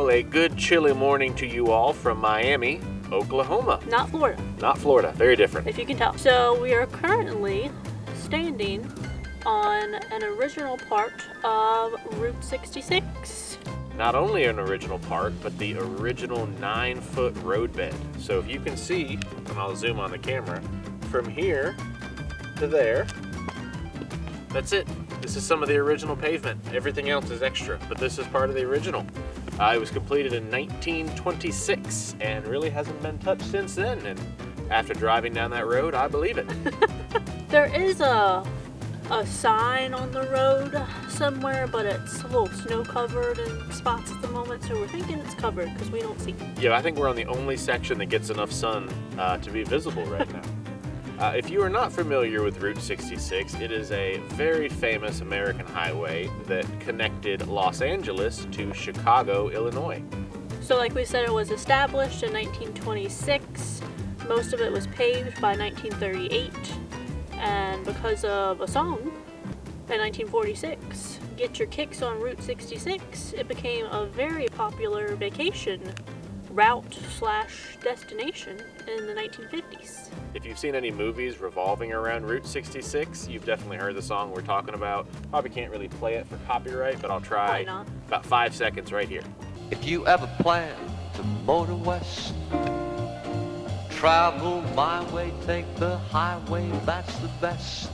Well, a good chilly morning to you all from Miami, Oklahoma. Not Florida. Not Florida, very different. If you can tell. So we are currently standing on an original part of Route 66. Not only an original part, but the original 9-foot roadbed. So if you can see, and I'll zoom on the camera, from here to there, that's it. This is some of the original pavement. Everything else is extra, but this is part of the original. It was completed in 1926 and really hasn't been touched since then. And after driving down that road, I believe it. There is a sign on the road somewhere, but it's a little snow covered in spots at the moment, so we're thinking it's covered because we don't see it. Yeah, I think we're on the only section that gets enough sun to be visible right now. If you are not familiar with Route 66, it is a very famous American highway that connected Los Angeles to Chicago, Illinois. So like we said, it was established in 1926. Most of it was paved by 1938. And because of a song in 1946, Get Your Kicks on Route 66, it became a very popular vacation route/destination in the 1950s. If you've seen any movies revolving around Route 66, you've definitely heard the song we're talking about. Probably can't really play it for copyright, but I'll try about 5 seconds right here. If you ever plan to motor west, travel my way, take the highway, that's the best.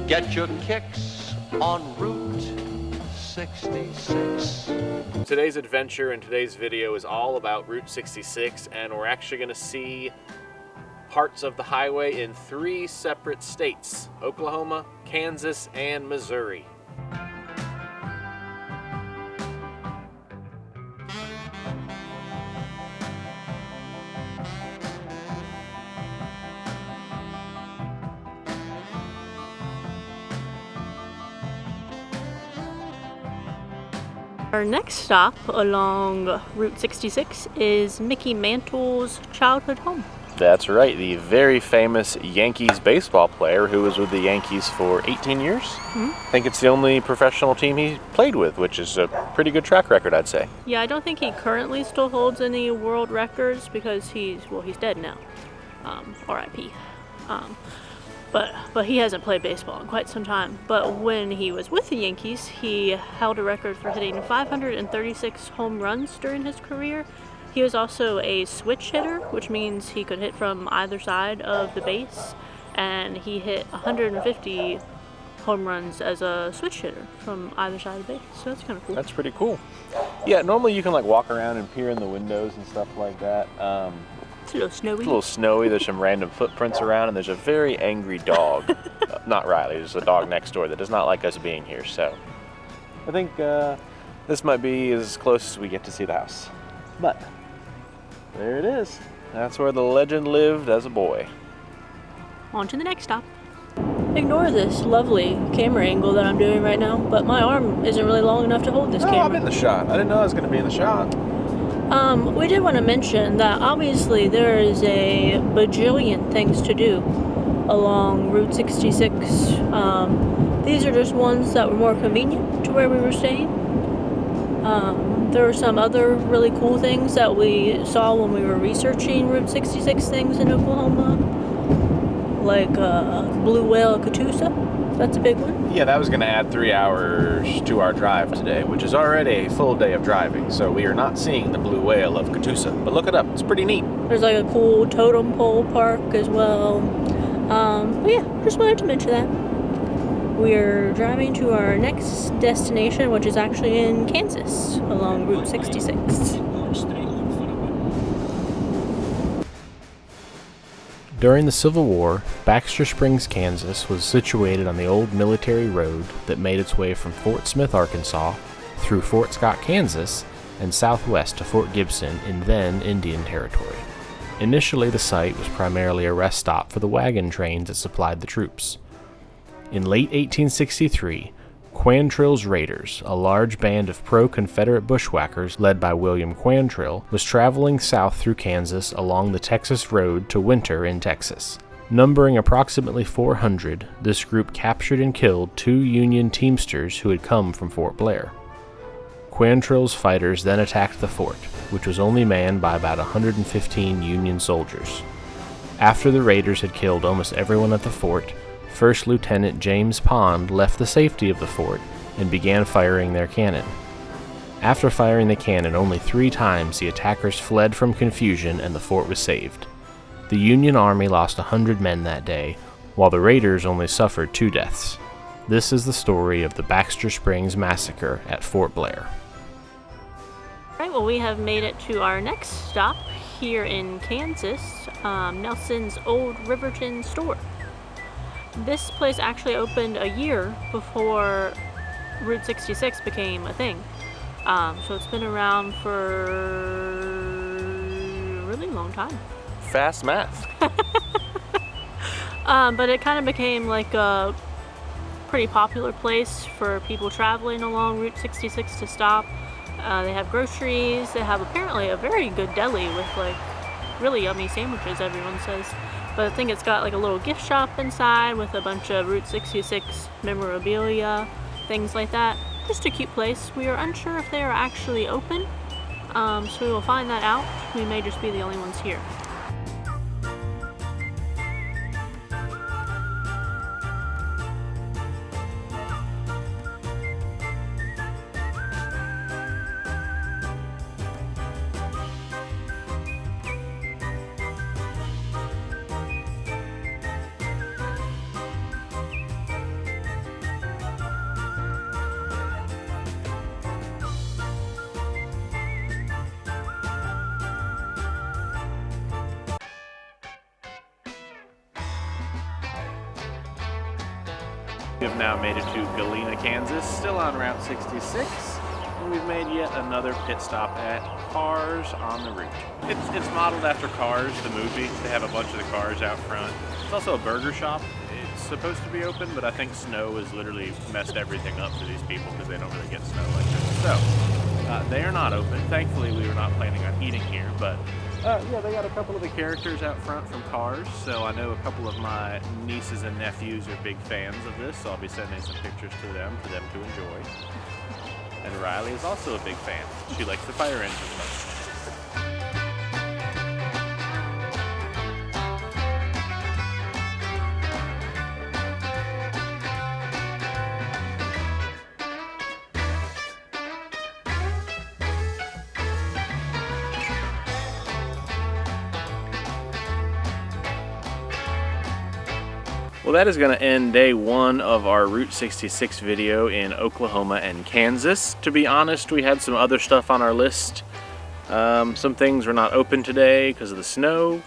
Get your kicks on Route 66. Today's adventure and today's video is all about Route 66, and we're actually going to see parts of the highway in 3 separate states: Oklahoma, Kansas, and Missouri. Our next stop along Route 66 is Mickey Mantle's childhood home. That's right, the very famous Yankees baseball player who was with the Yankees for 18 years. Mm-hmm. I think it's the only professional team he played with, which is a pretty good track record, I'd say. Yeah, I don't think he currently still holds any world records because he's dead now. R.I.P. But he hasn't played baseball in quite some time. But when he was with the Yankees, he held a record for hitting 536 home runs during his career. He was also a switch hitter, which means he could hit from either side of the base, and he hit 150 home runs as a switch hitter from either side of the base. So that's kind of cool. That's pretty cool. Yeah, normally you can like walk around and peer in the windows and stuff like that. It's a little snowy. It's a little snowy. There's some random footprints around, and there's a very angry dog. Not Riley, there's a dog next door that does not like us being here. So I think this might be as close as we get to see the house. But there it is. That's where the legend lived as a boy. On to the next stop. Ignore this lovely camera angle that I'm doing right now, but my arm isn't really long enough to hold this camera. I'm in the shot. I didn't know I was going to be in the shot. We did want to mention that obviously there is a bajillion things to do along Route 66. These are just ones that were more convenient to where we were staying. There were some other really cool things that we saw when we were researching Route 66 things in Oklahoma, like blue whale of Catoosa. That's a big one. Yeah, that was going to add 3 hours to our drive today, which is already a full day of driving, so we are not seeing the blue whale of Catoosa. But look it up, it's pretty neat. There's like a cool totem pole park as well. But yeah, just wanted to mention that. We're driving to our next destination, which is actually in Kansas, along Route 66. During the Civil War, Baxter Springs, Kansas was situated on the old military road that made its way from Fort Smith, Arkansas, through Fort Scott, Kansas, and southwest to Fort Gibson in then Indian Territory. Initially, the site was primarily a rest stop for the wagon trains that supplied the troops. In late 1863, Quantrill's Raiders, a large band of pro-Confederate bushwhackers led by William Quantrill, was traveling south through Kansas along the Texas Road to winter in Texas. Numbering approximately 400, this group captured and killed 2 Union teamsters who had come from Fort Blair. Quantrill's fighters then attacked the fort, which was only manned by about 115 Union soldiers. After the raiders had killed almost everyone at the fort, First Lieutenant James Pond left the safety of the fort and began firing their cannon. After firing the cannon only 3 times, the attackers fled from confusion and the fort was saved. The Union Army lost 100 men that day, while the raiders only suffered 2 deaths. This is the story of the Baxter Springs Massacre at Fort Blair. Alright, well, we have made it to our next stop here in Kansas, Nelson's old Riverton store. This place actually opened a year before Route 66 became a thing. So it's been around for a really long time. Fast math. But it kind of became like a pretty popular place for people traveling along Route 66 to stop. They have groceries. They have apparently a very good deli with like really yummy sandwiches, everyone says. But I think it's got like a little gift shop inside with a bunch of Route 66 memorabilia, things like that. Just a cute place. We are unsure if they are actually open, so we will find that out. We may just be the only ones here. We have now made it to Galena, Kansas, still on Route 66, and we've made yet another pit stop at Cars on the Route. It's modeled after Cars, the movie. They have a bunch of the cars out front. It's also a burger shop. It's supposed to be open, but I think snow has literally messed everything up for these people because they don't really get snow like this. So, they are not open. Thankfully, we were not planning on eating here, but yeah, they got a couple of the characters out front from Cars, so I know a couple of my nieces and nephews are big fans of this, so I'll be sending some pictures to them for them to enjoy. And Riley is also a big fan. She likes the fire engine most. Well, that is going to end day 1 of our Route 66 video in Oklahoma and Kansas. To be honest, we had some other stuff on our list. Some things were not open today because of the snow.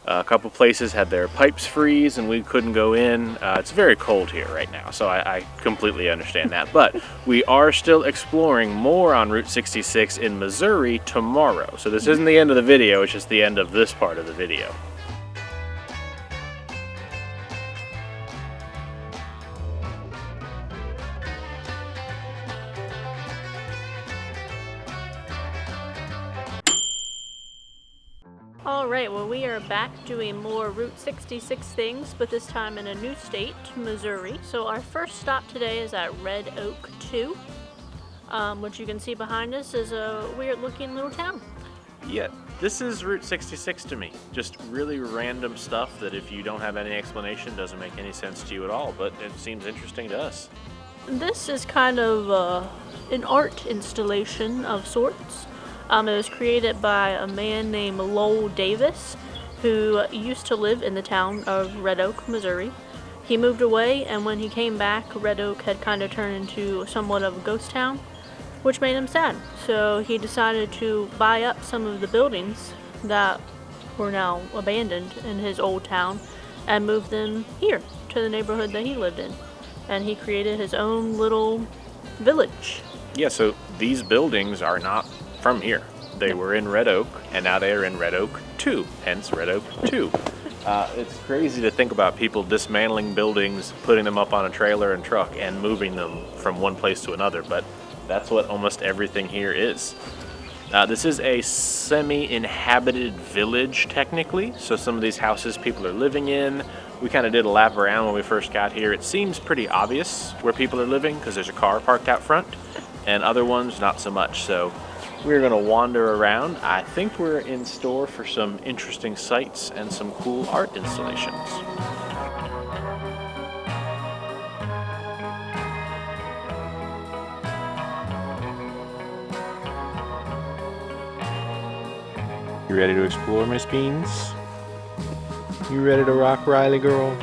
A couple places had their pipes freeze and we couldn't go in. It's very cold here right now, so I completely understand that. But we are still exploring more on Route 66 in Missouri tomorrow. So this isn't the end of the video, it's just the end of this part of the video. Alright, well, we are back doing more Route 66 things, but this time in a new state, Missouri. So our first stop today is at Red Oak 2. What you can see behind us is a weird looking little town. Yeah, this is Route 66 to me. Just really random stuff that if you don't have any explanation doesn't make any sense to you at all, but it seems interesting to us. This is kind of an art installation of sorts. It was created by a man named Lowell Davis, who used to live in the town of Red Oak, Missouri. He moved away, and when he came back, Red Oak had kind of turned into somewhat of a ghost town, which made him sad. So he decided to buy up some of the buildings that were now abandoned in his old town and move them here to the neighborhood that he lived in. And he created his own little village. Yeah, so these buildings are not from here. They were in Red Oak, and now they are in Red Oak 2, hence Red Oak 2. It's crazy to think about people dismantling buildings, putting them up on a trailer and truck, and moving them from one place to another, but that's what almost everything here is. This is a semi-inhabited village, technically, so some of these houses people are living in. We kind of did a lap around when we first got here. It seems pretty obvious where people are living because there's a car parked out front. and other ones not so much. So we're gonna wander around. I think we're in store for some interesting sights and some cool art installations. You ready to explore, Miss Beans? You ready to rock, Riley girl?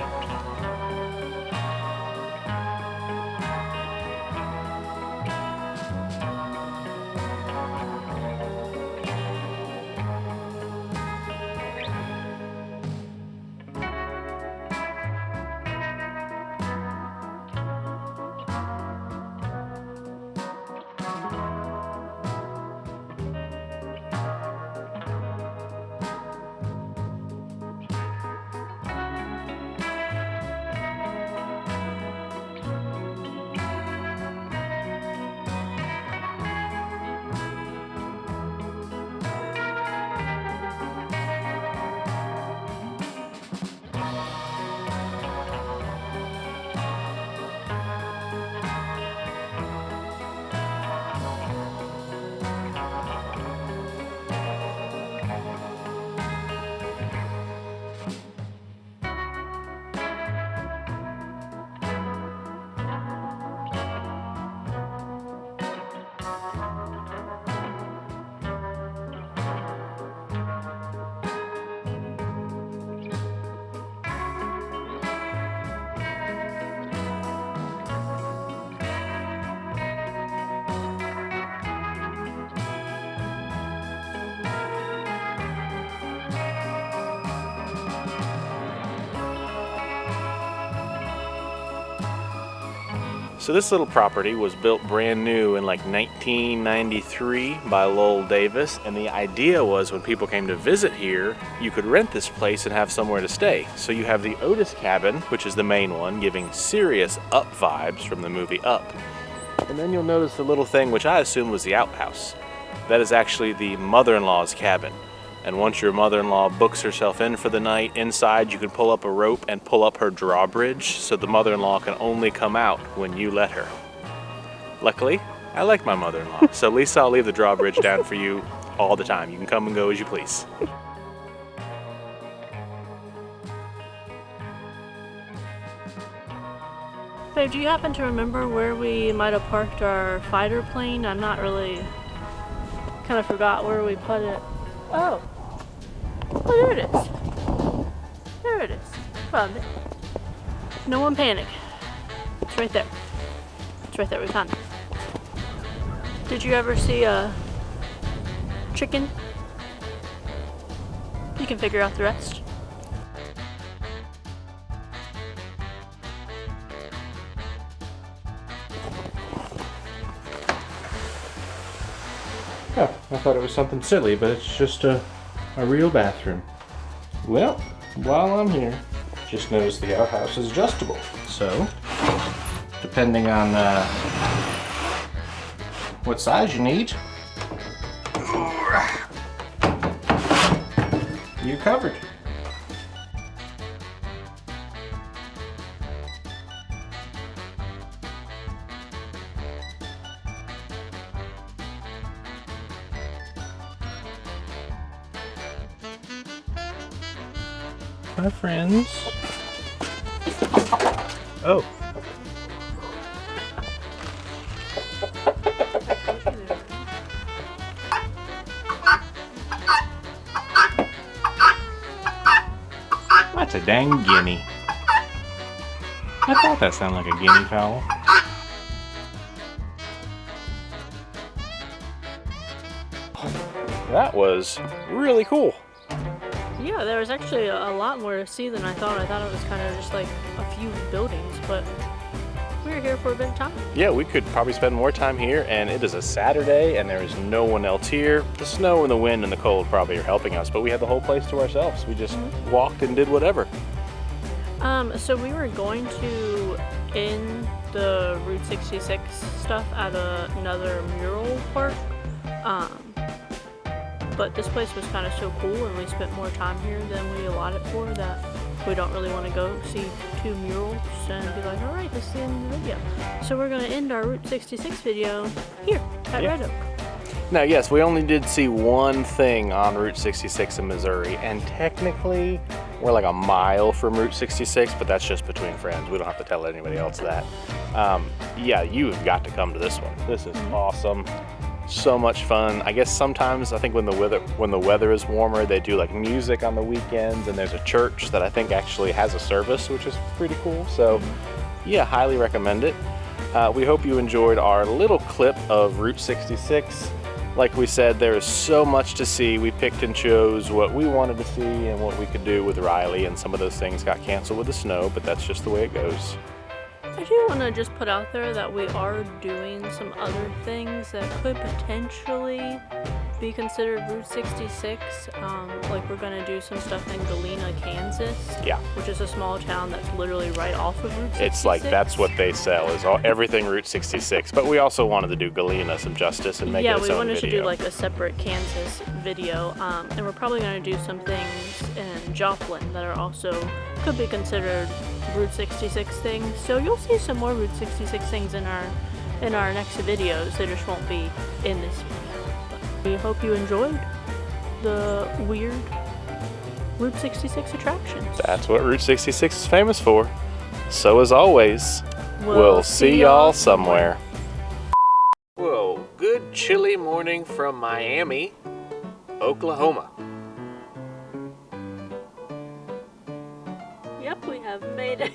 So this little property was built brand new in like 1993 by Lowell Davis, and the idea was when people came to visit here, you could rent this place and have somewhere to stay. So you have the Otis cabin, which is the main one, giving serious Up vibes from the movie Up. And then you'll notice the little thing which I assumed was the outhouse. That is actually the mother-in-law's cabin. And once your mother-in-law books herself in for the night, inside you can pull up a rope and pull up her drawbridge so the mother-in-law can only come out when you let her. Luckily, I like my mother-in-law, so at least I'll leave the drawbridge down for you all the time. You can come and go as you please. Babe, do you happen to remember where we might have parked our fighter plane? I'm not really... kind of forgot where we put it. Oh, there it is. There it is. Found it. No one panic. It's right there. It's right there. We found it. Did you ever see a chicken? You can figure out the rest. Oh, I thought it was something silly, but it's just a real bathroom. Well, while I'm here, just noticed the outhouse is adjustable. So, depending on what size you need, you're covered. Hi, friends. Oh. That's a dang guinea. I thought that sounded like a guinea fowl. That was really cool. Yeah, there was actually a lot more to see than I thought. I thought it was kind of just like a few buildings, but we were here for a bit of time. Yeah, we could probably spend more time here, and it is a Saturday and there is no one else here. The snow and the wind and the cold probably are helping us, but we had the whole place to ourselves. We just walked and did whatever. So we were going to end the Route 66 stuff at another mural park. But this place was kind of so cool and we spent more time here than we allotted for that We don't really want to go see 2 murals and be like, alright, this is the end of the video. So we're going to end our Route 66 video here at Red Oak. Now, yes, we only did see one thing on Route 66 in Missouri, and technically we're like a mile from Route 66, but that's just between friends. We don't have to tell anybody else that. Yeah, you've got to come to this one. This is awesome. So much fun. I guess sometimes, I think when the weather is warmer, they do like music on the weekends, and there's a church that I think actually has a service, which is pretty cool. So yeah, highly recommend it. We hope you enjoyed our little clip of Route 66. Like we said, there is so much to see. We picked and chose what we wanted to see and what we could do with Riley, and some of those things got canceled with the snow, but that's just the way it goes. I do want to just put out there that we are doing some other things that could potentially be considered Route 66. Like we're going to do some stuff in Galena, Kansas. Yeah. Which is a small town that's literally right off of Route 66. It's like that's what they sell is everything Route 66. But we also wanted to do Galena some justice and make it its own video. Yeah, we wanted to do like a separate Kansas video. And we're probably going to do some things in Joplin that are also could be considered Route 66 things. So you'll see some more Route 66 things in our next videos. They just won't be in this video. But we hope you enjoyed the weird Route 66 attractions. That's what Route 66 is famous for. So as always, we'll see y'all somewhere. Whoa, good chilly morning from Miami, Oklahoma. Yep, we have made it.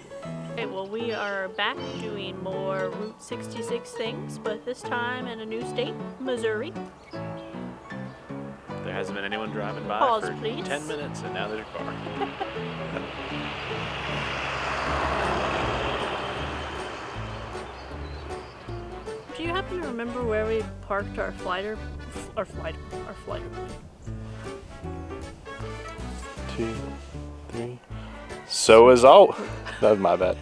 Okay, well, we are back doing more Route 66 things, but this time in a new state, Missouri. There hasn't been anyone driving by Pause, for please. 10 minutes, and now there's a car. Do you happen to remember where we parked our flighter? Our flighter. 2, 3. So as all. That was my bad.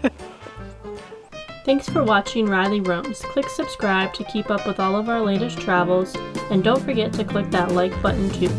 Thanks for watching Riley Roams. Click subscribe to keep up with all of our latest travels, and don't forget to click that like button too.